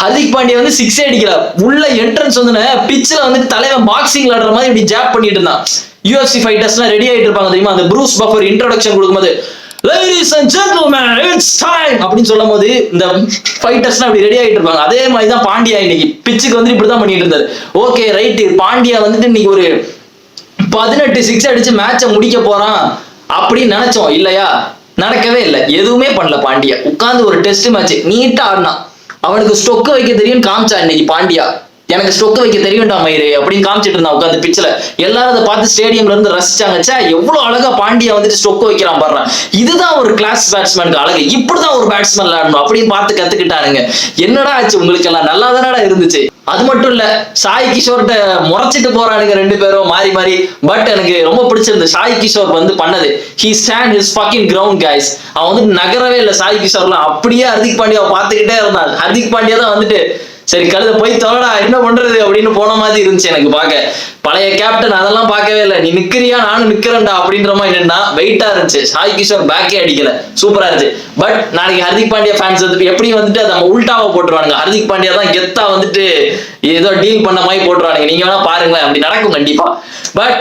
ஹர்திக் பாண்டியா வந்து 6 அடிக்கல, உள்ள என்ட்ரன்ஸ் வந்து பிச்சில் வந்து தலைவன் பாக்ஸிங் விளையாடுற மாதிரி இப்படி ஜாப் பண்ணிட்டு இருந்தான். UFC ஃபைட்டர்ஸ்லாம் ரெடி ஆயிட்டு இருப்பாங்க தெரியுமா, அந்த ப்ரூஸ் பஃபர் இன்ட்ரோடக்ஷன் கொடுக்கும்போது ladies and gentlemen it's time அப்படின்னு சொல்லும் போது இந்த ஃபைட்டர்ஸ்லாம் அப்படி ரெடி ஆயிட்டு இருப்பாங்க. அதே மாதிரி தான் பாண்டியா இன்னைக்கு பிச்சுக்கு வந்து இப்படிதான் பண்ணிட்டு இருந்தாரு. ஓகே ரைட்டு, பாண்டியா வந்துட்டு இன்னைக்கு ஒரு 18 6 அடிச்சு மேட்சை முடிக்க போறான் அப்படின்னு நினைச்சோம் இல்லையா? நடக்கவே இல்லை, எதுவுமே பண்ணல. பாண்டியா உட்கார்ந்து ஒரு டெஸ்ட் மேட்ச் நீட்டா ஆடினான். அவனுக்கு ஸ்டொக்க வைக்க தெரியும் காமிச்சா இன்னைக்கு பாண்டியா. எனக்கு ஸ்டொக்க வைக்க தெரியும்டா மயிறு அப்படின்னு காமிச்சிட்டு இருந்தான் உட்காந்து பிச்சில். எல்லாரும் அதை பார்த்து ஸ்டேடியம்ல இருந்து ரசிச்சாங்க. எவ்வளவு அழகா பாண்டியா வந்துட்டு ஸ்டொக்க வைக்கிறான் பாடுறான். இதுதான் ஒரு கிளாஸ் பேட்ஸ்மேனுக்கு அழகு, இப்படிதான் ஒரு பேட்ஸ்மேன் விளையாடணும் அப்படின்னு பார்த்து கத்துக்கிட்டானுங்க. என்னடா ஆச்சு உங்களுக்கு எல்லாம்? நல்லா தானடா இருந்துச்சு. அது மட்டும் இல்ல, சாய் கிஷோர்கிட்ட முறைச்சிட்டு போறானுங்க 2 பேரும் மாறி மாறி. பட் எனக்கு ரொம்ப பிடிச்சிருந்தது சாய் கிஷோர் வந்து பண்ணது. He stand his fucking ground guys. அவன் வந்து நகரவே இல்லை சாய் கிஷோர்லாம், அப்படியே ஹர்திக் பாண்டியாவை பார்த்துக்கிட்டே இருந்தான். ஹர்திக் பாண்டியா தான் வந்துட்டு சரி கழுத போய் தொலைடா என்ன பண்றது அப்படின்னு போன மாதிரி இருந்துச்சு எனக்கு பார்க்க. பழைய கேப்டன் அதெல்லாம் பார்க்கவே இல்லை, நீ நிக்கிறியா நானும் நிக்கிறேன்டா அப்படின்ற மாதிரி என்னன்னா வெயிட்டா இருந்துச்சு. சாய் கிஷோர் பேக்கே அடிக்கல, சூப்பரா இருந்துச்சு. பட் நாளைக்கு ஹர்திக் பாண்டியா ஃபேன்ஸ் வந்து எப்படி வந்துட்டு அதை உல்டாவை போட்டுருவானுங்க. ஹர்திக் பாண்டியா தான் கெத்தா வந்துட்டு ஏதோ டீல் பண்ண மாதிரி போட்டுருவானுங்க. நீங்க வேணா பாருங்களேன், அப்படி நடக்கும் கண்டிப்பா. பட்